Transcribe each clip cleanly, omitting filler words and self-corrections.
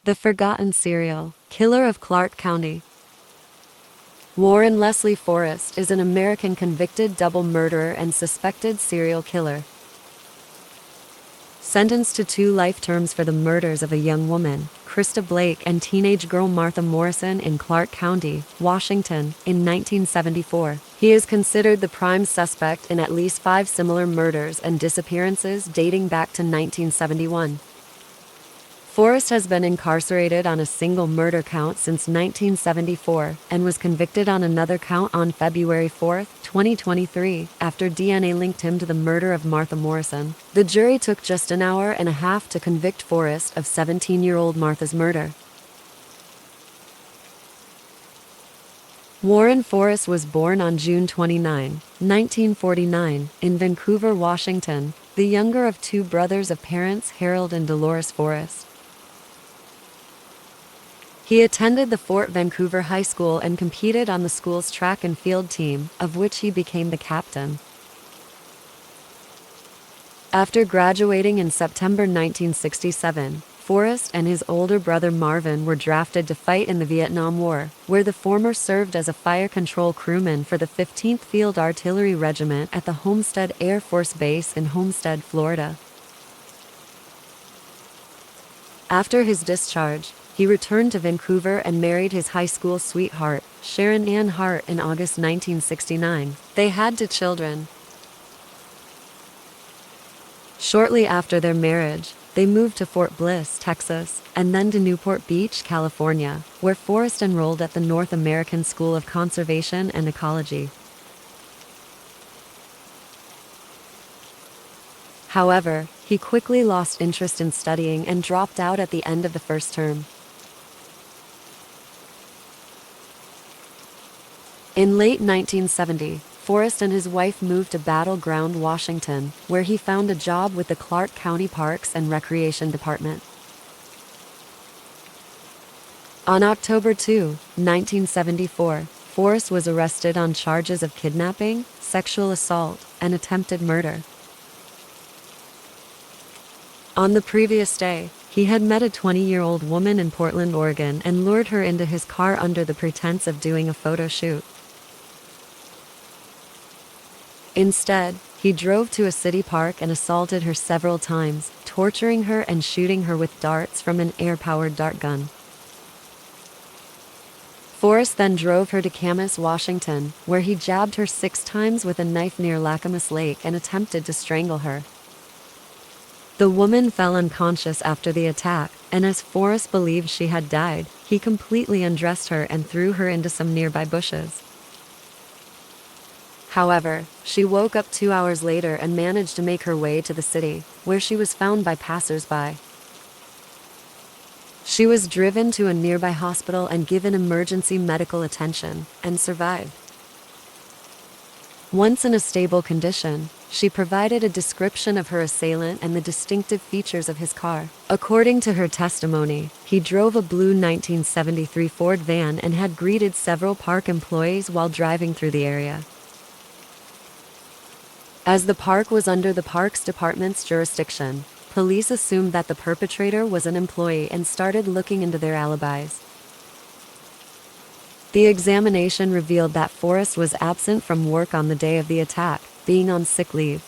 The Forgotten Serial Killer of Clark County. Warren Leslie Forrest is an American convicted double murderer and suspected serial killer. Sentenced to 2 life terms for the murders of a young woman, Christa Blake, and teenage girl Martha Morrison in Clark County, Washington, in 1974. He is considered the prime suspect in at least 5 similar murders and disappearances dating back to 1971. Forrest has been incarcerated on a single murder count since 1974 and was convicted on another count on February 4, 2023, after DNA linked him to the murder of Martha Morrison. The jury took just an hour and a half to convict Forrest of 17-year-old Martha's murder. Warren Forrest was born on June 29, 1949, in Vancouver, Washington, the younger of 2 brothers of parents Harold and Dolores Forrest. He attended the Fort Vancouver High School and competed on the school's track and field team, of which he became the captain. After graduating in September 1967, Forrest and his older brother Marvin were drafted to fight in the Vietnam War, where the former served as a fire control crewman for the 15th Field Artillery Regiment at the Homestead Air Force Base in Homestead, Florida. After his discharge, he returned to Vancouver and married his high school sweetheart, Sharon Ann Hart, in August 1969. They had 2 children. Shortly after their marriage, they moved to Fort Bliss, Texas, and then to Newport Beach, California, where Forrest enrolled at the North American School of Conservation and Ecology. However, he quickly lost interest in studying and dropped out at the end of the first term. In late 1970, Forrest and his wife moved to Battle Ground, Washington, where he found a job with the Clark County Parks and Recreation Department. On October 2, 1974, Forrest was arrested on charges of kidnapping, sexual assault, and attempted murder. On the previous day, he had met a 20-year-old woman in Portland, Oregon, and lured her into his car under the pretense of doing a photo shoot. Instead, he drove to a city park and assaulted her several times, torturing her and shooting her with darts from an air-powered dart gun. Forrest then drove her to Camas, Washington, where he jabbed her 6 times with a knife near Lacamas Lake and attempted to strangle her. The woman fell unconscious after the attack, and as Forrest believed she had died, he completely undressed her and threw her into some nearby bushes. However, she woke up 2 hours later and managed to make her way to the city, where she was found by passers-by. She was driven to a nearby hospital and given emergency medical attention, and survived. Once in a stable condition, she provided a description of her assailant and the distinctive features of his car. According to her testimony, he drove a blue 1973 Ford van and had greeted several park employees while driving through the area. As the park was under the Parks Department's jurisdiction, police assumed that the perpetrator was an employee and started looking into their alibis. The examination revealed that Forrest was absent from work on the day of the attack, being on sick leave.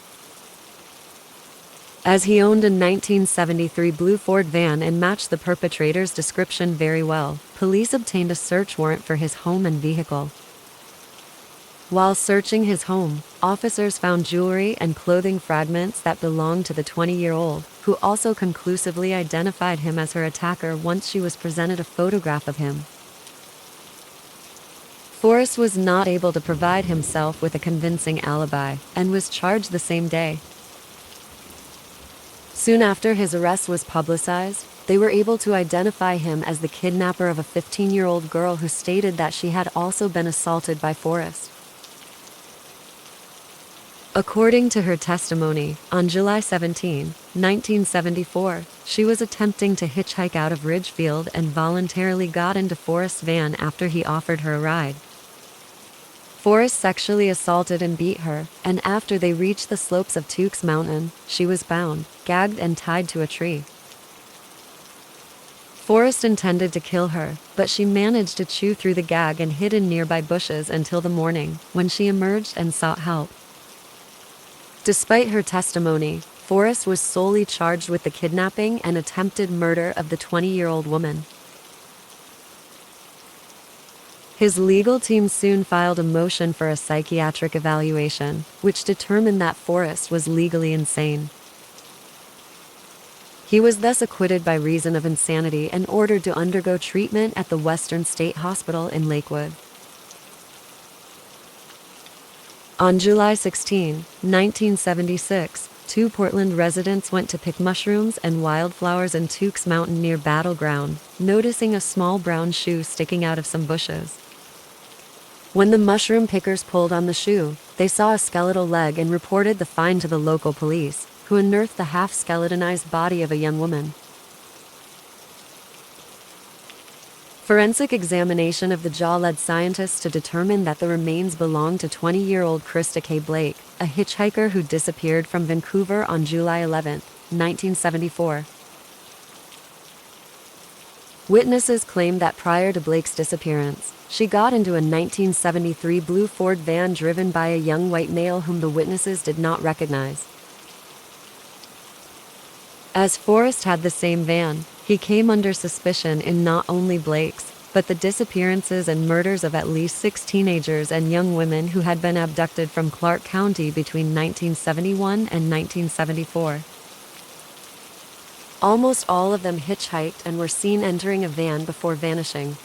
As he owned a 1973 blue Ford van and matched the perpetrator's description very well, police obtained a search warrant for his home and vehicle. While searching his home, officers found jewelry and clothing fragments that belonged to the 20-year-old, who also conclusively identified him as her attacker once she was presented a photograph of him. Forrest was not able to provide himself with a convincing alibi, and was charged the same day. Soon after his arrest was publicized, they were able to identify him as the kidnapper of a 15-year-old girl who stated that she had also been assaulted by Forrest. According to her testimony, on July 17, 1974, she was attempting to hitchhike out of Ridgefield and voluntarily got into Forrest's van after he offered her a ride. Forrest sexually assaulted and beat her, and after they reached the slopes of Tukes Mountain, she was bound, gagged and tied to a tree. Forrest intended to kill her, but she managed to chew through the gag and hid in nearby bushes until the morning, when she emerged and sought help. Despite her testimony, Forrest was solely charged with the kidnapping and attempted murder of the 20-year-old woman. His legal team soon filed a motion for a psychiatric evaluation, which determined that Forrest was legally insane. He was thus acquitted by reason of insanity and ordered to undergo treatment at the Western State Hospital in Lakewood. On July 16, 1976, two Portland residents went to pick mushrooms and wildflowers in Tukes Mountain near Battle Ground, noticing a small brown shoe sticking out of some bushes. When the mushroom pickers pulled on the shoe, they saw a skeletal leg and reported the find to the local police, who unearthed the half-skeletonized body of a young woman. Forensic examination of the jaw led scientists to determine that the remains belonged to 20-year-old Christa Blake, a hitchhiker who disappeared from Vancouver on July 11, 1974. Witnesses claimed that prior to Blake's disappearance, she got into a 1973 blue Ford van driven by a young white male whom the witnesses did not recognize. As Forrest had the same van, he came under suspicion in not only Blake's, but the disappearances and murders of at least 6 teenagers and young women who had been abducted from Clark County between 1971 and 1974. Almost all of them hitchhiked and were seen entering a van before vanishing.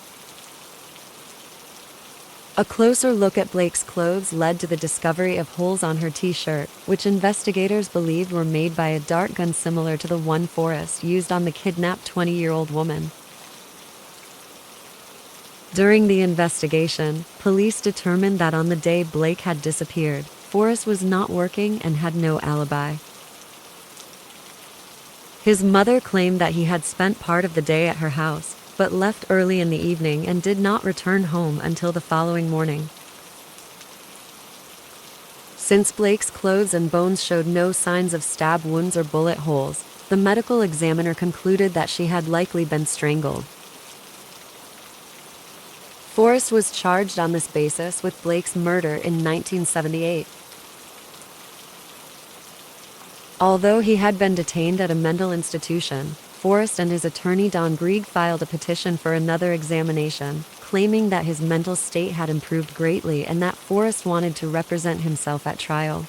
A closer look at Blake's clothes led to the discovery of holes on her t-shirt, which investigators believed were made by a dart gun similar to the one Forrest used on the kidnapped 20-year-old woman. During the investigation, police determined that on the day Blake had disappeared, Forrest was not working and had no alibi. His mother claimed that he had spent part of the day at her house, but left early in the evening and did not return home until the following morning. Since Blake's clothes and bones showed no signs of stab wounds or bullet holes, the medical examiner concluded that she had likely been strangled. Forrest was charged on this basis with Blake's murder in 1978. Although he had been detained at a mental institution, Forrest and his attorney Don Grieg filed a petition for another examination, claiming that his mental state had improved greatly and that Forrest wanted to represent himself at trial.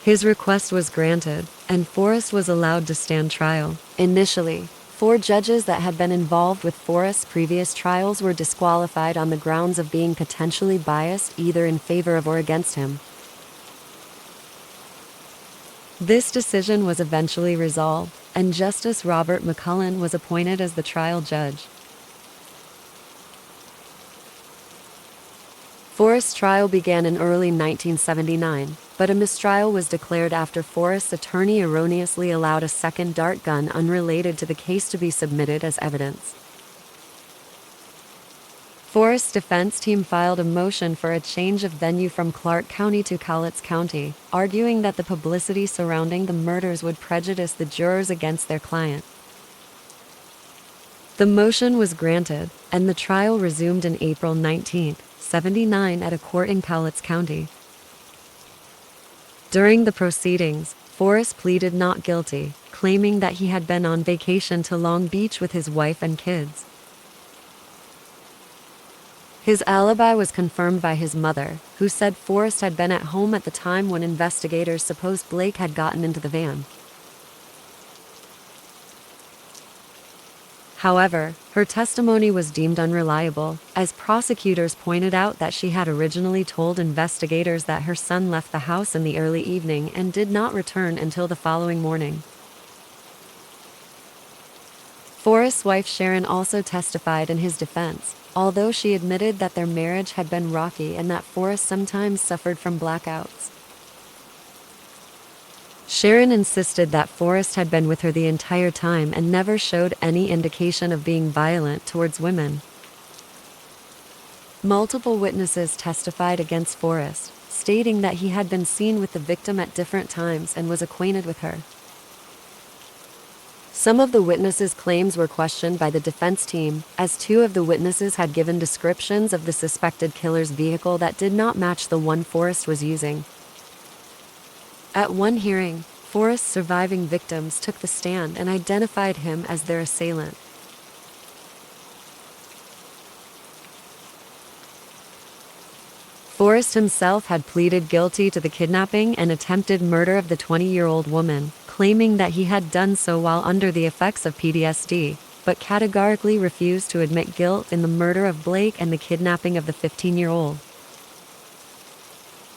His request was granted, and Forrest was allowed to stand trial. Initially, 4 judges that had been involved with Forrest's previous trials were disqualified on the grounds of being potentially biased either in favor of or against him. This decision was eventually resolved, and Justice Robert McCullen was appointed as the trial judge. Forrest's trial began in early 1979, but a mistrial was declared after Forrest's attorney erroneously allowed a second dart gun unrelated to the case to be submitted as evidence. Forrest's defense team filed a motion for a change of venue from Clark County to Cowlitz County, arguing that the publicity surrounding the murders would prejudice the jurors against their client. The motion was granted, and the trial resumed in April 1979 at a court in Cowlitz County. During the proceedings, Forrest pleaded not guilty, claiming that he had been on vacation to Long Beach with his wife and kids. His alibi was confirmed by his mother, who said Forrest had been at home at the time when investigators supposed Blake had gotten into the van. However, her testimony was deemed unreliable, as prosecutors pointed out that she had originally told investigators that her son left the house in the early evening and did not return until the following morning. Forrest's wife Sharon also testified in his defense, although she admitted that their marriage had been rocky and that Forrest sometimes suffered from blackouts. Sharon insisted that Forrest had been with her the entire time and never showed any indication of being violent towards women. Multiple witnesses testified against Forrest, stating that he had been seen with the victim at different times and was acquainted with her. Some of the witnesses' claims were questioned by the defense team, as two of the witnesses had given descriptions of the suspected killer's vehicle that did not match the one Forrest was using. At one hearing, Forrest's surviving victims took the stand and identified him as their assailant. Forrest himself had pleaded guilty to the kidnapping and attempted murder of the 20-year-old woman, claiming that he had done so while under the effects of PTSD, but categorically refused to admit guilt in the murder of Blake and the kidnapping of the 15-year-old.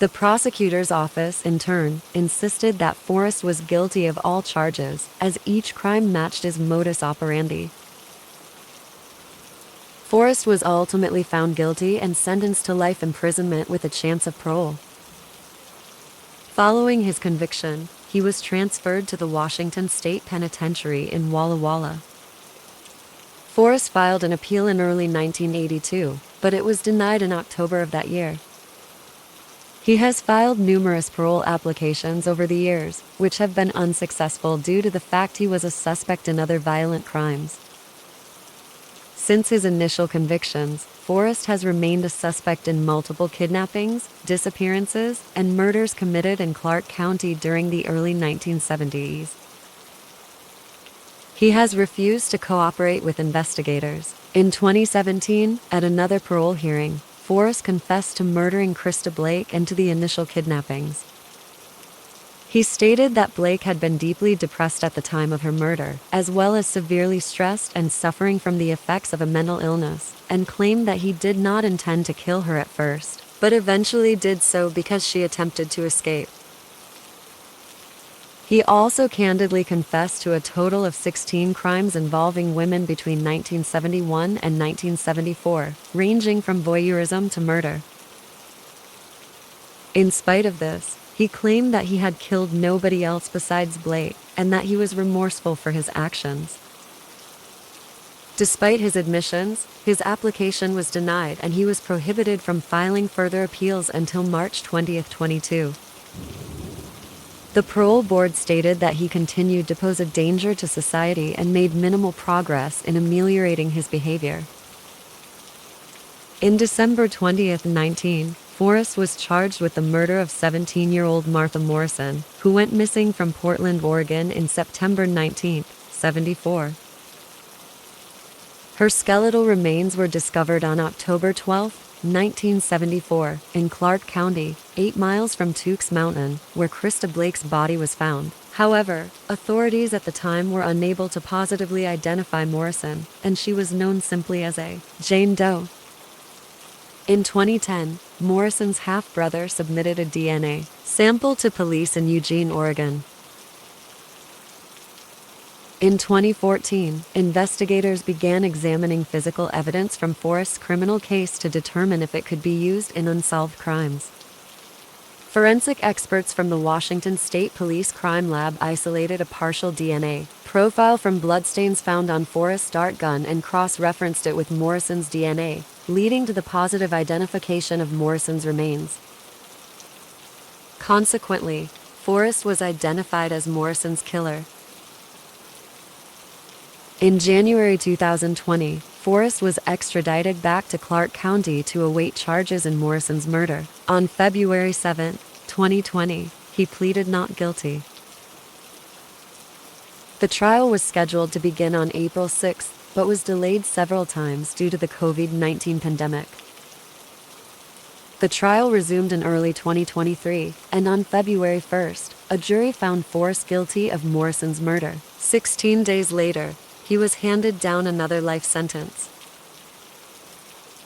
The prosecutor's office, in turn, insisted that Forrest was guilty of all charges, as each crime matched his modus operandi. Forrest was ultimately found guilty and sentenced to life imprisonment with a chance of parole. Following his conviction, he was transferred to the Washington State Penitentiary in Walla Walla. Forrest filed an appeal in early 1982, but it was denied in October of that year. He has filed numerous parole applications over the years, which have been unsuccessful due to the fact he was a suspect in other violent crimes. Since his initial convictions, Forrest has remained a suspect in multiple kidnappings, disappearances, and murders committed in Clark County during the early 1970s. He has refused to cooperate with investigators. In 2017, at another parole hearing, Forrest confessed to murdering Christa Blake and to the initial kidnappings. He stated that Blake had been deeply depressed at the time of her murder, as well as severely stressed and suffering from the effects of a mental illness, and claimed that he did not intend to kill her at first, but eventually did so because she attempted to escape. He also candidly confessed to a total of 16 crimes involving women between 1971 and 1974, ranging from voyeurism to murder. In spite of this, he claimed that he had killed nobody else besides Blake, and that he was remorseful for his actions. Despite his admissions, his application was denied and he was prohibited from filing further appeals until March 20, 2022. The parole board stated that he continued to pose a danger to society and made minimal progress in ameliorating his behavior. In December 2019, Forrest was charged with the murder of 17-year-old Martha Morrison, who went missing from Portland, Oregon in September 19, 1974. Her skeletal remains were discovered on October 12, 1974, in Clark County, 8 miles from Tukes Mountain, where Christa Blake's body was found. However, authorities at the time were unable to positively identify Morrison, and she was known simply as a Jane Doe. In 2010, Morrison's half-brother submitted a DNA sample to police in Eugene, Oregon. In 2014, investigators began examining physical evidence from Forrest's criminal case to determine if it could be used in unsolved crimes. Forensic experts from the Washington State Police Crime Lab isolated a partial DNA profile from bloodstains found on Forrest's dart gun and cross-referenced it with Morrison's DNA, leading to the positive identification of Morrison's remains. Consequently, Forrest was identified as Morrison's killer. In January 2020, Forrest was extradited back to Clark County to await charges in Morrison's murder. On February 7, 2020, he pleaded not guilty. The trial was scheduled to begin on April 6, but was delayed several times due to the COVID-19 pandemic. The trial resumed in early 2023, and on February 1st, a jury found Forrest guilty of Morrison's murder. 16 days later, he was handed down another life sentence.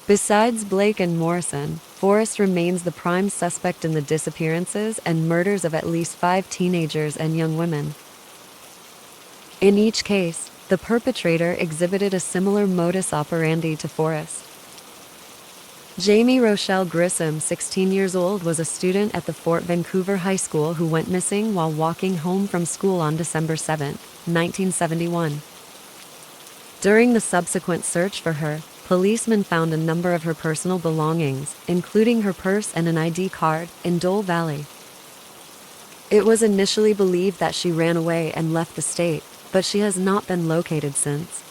Besides Blake and Morrison, Forrest remains the prime suspect in the disappearances and murders of at least 5 teenagers and young women. In each case, the perpetrator exhibited a similar modus operandi to Forrest. Jamie Rochelle Grissom, 16 years old, was a student at the Fort Vancouver High School who went missing while walking home from school on December 7, 1971. During the subsequent search for her, policemen found a number of her personal belongings, including her purse and an ID card, in Dole Valley. It was initially believed that she ran away and left the state. but she has not been located since.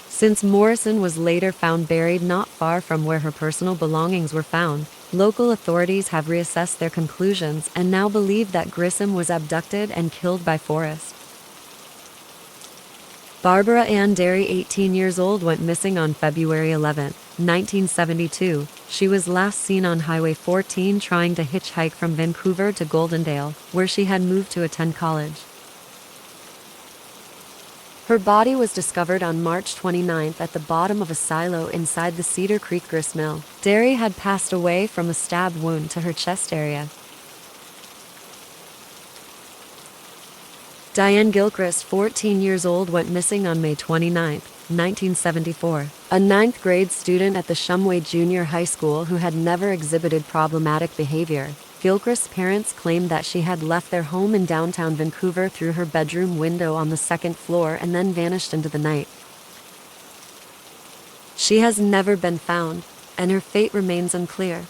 Since Morrison was later found buried not far from where her personal belongings were found, local authorities have reassessed their conclusions and now believe that Grissom was abducted and killed by Forrest. Barbara Ann Derry, 18 years old, went missing on February 11, 1972. She was last seen on Highway 14 trying to hitchhike from Vancouver to Goldendale, where she had moved to attend college. Her body was discovered on March 29 at the bottom of a silo inside the Cedar Creek grist mill. Derry had passed away from a stab wound to her chest area. Diane Gilchrist, 14 years old, went missing on May 29, 1974. A ninth-grade student at the Shumway Junior High School who had never exhibited problematic behavior. Gilchrist's parents claimed that she had left their home in downtown Vancouver through her bedroom window on the second floor and then vanished into the night. She has never been found, and her fate remains unclear.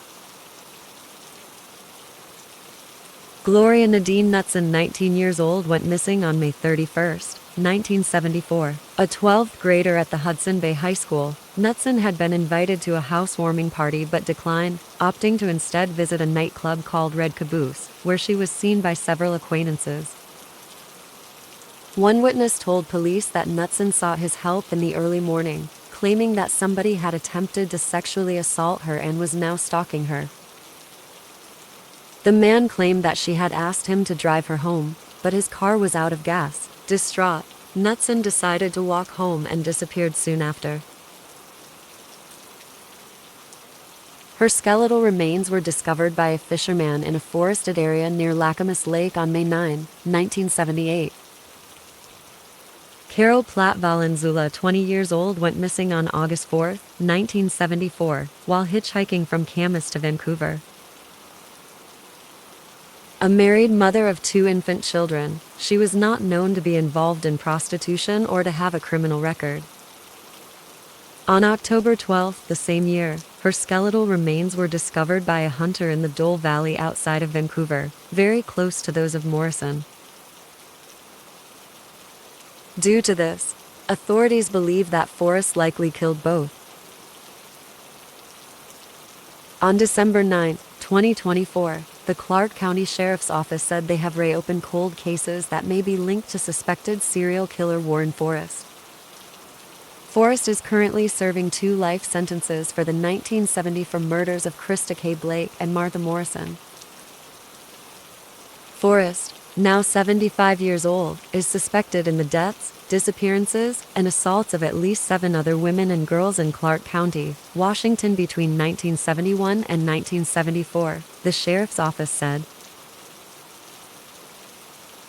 Gloria Nadine Knutson, 19 years old, went missing on May 31, 1974. A 12th grader at the Hudson Bay High School, Knutson had been invited to a housewarming party but declined, opting to instead visit a nightclub called Red Caboose, where she was seen by several acquaintances. One witness told police that Knutson sought his help in the early morning, claiming that somebody had attempted to sexually assault her and was now stalking her. The man claimed that she had asked him to drive her home, but his car was out of gas. Distraught, Knutson decided to walk home and disappeared soon after. Her skeletal remains were discovered by a fisherman in a forested area near Lacamas Lake on May 9, 1978. Carol Platt Valenzuela, 20 years old, went missing on August 4, 1974, while hitchhiking from Camas to Vancouver. A married mother of 2 infant children, she was not known to be involved in prostitution or to have a criminal record. On October 12 the same year, her skeletal remains were discovered by a hunter in the Dole Valley outside of Vancouver, very close to those of Morrison. Due to this, authorities believe that Forrest likely killed both. On December 9, 2024, the Clark County Sheriff's Office said they have reopened cold cases that may be linked to suspected serial killer Warren Forrest. Forrest is currently serving 2 life sentences for the 1974 murders of Christa Blake and Martha Morrison. Forrest, now 75 years old, is suspected in the deaths, disappearances, and assaults of at least 7 other women and girls in Clark County, Washington between 1971 and 1974, the sheriff's office said.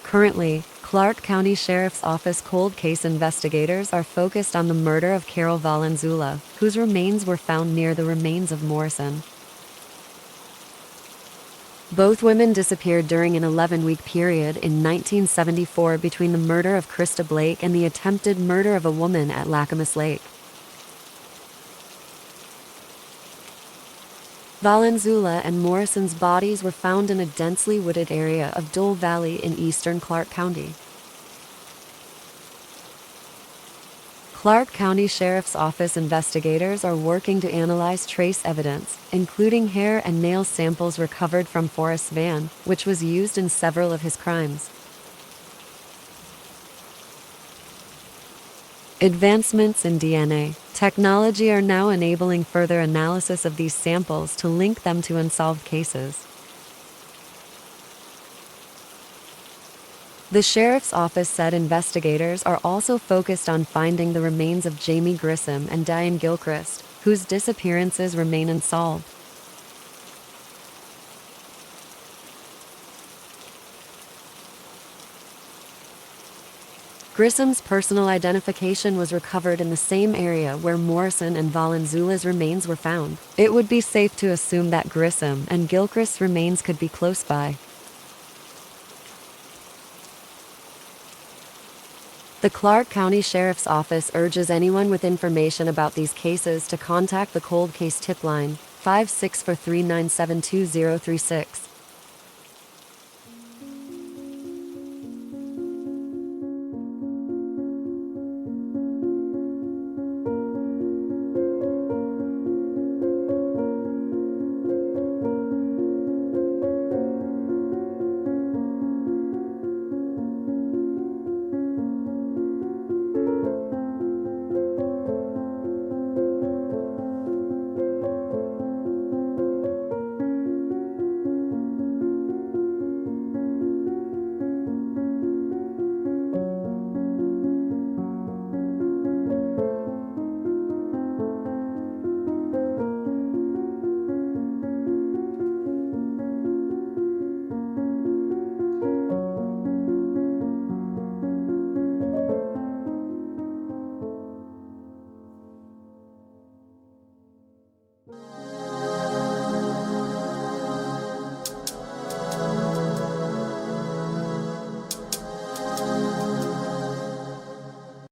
Currently, Clark County Sheriff's Office cold case investigators are focused on the murder of Carol Valenzuela, whose remains were found near the remains of Morrison. Both women disappeared during an 11-week period in 1974 between the murder of Christa Blake and the attempted murder of a woman at Lacamas Lake. Valenzuela and Morrison's bodies were found in a densely wooded area of Dole Valley in eastern Clark County. Clark County Sheriff's Office investigators are working to analyze trace evidence, including hair and nail samples recovered from Forrest's van, which was used in several of his crimes. Advancements in DNA technology are now enabling further analysis of these samples to link them to unsolved cases. The sheriff's office said investigators are also focused on finding the remains of Jamie Grissom and Diane Gilchrist, whose disappearances remain unsolved. Grissom's personal identification was recovered in the same area where Morrison and Valenzuela's remains were found. It would be safe to assume that Grissom and Gilchrist's remains could be close by. The Clark County Sheriff's Office urges anyone with information about these cases to contact the Cold Case Tip Line, 564-397-2036.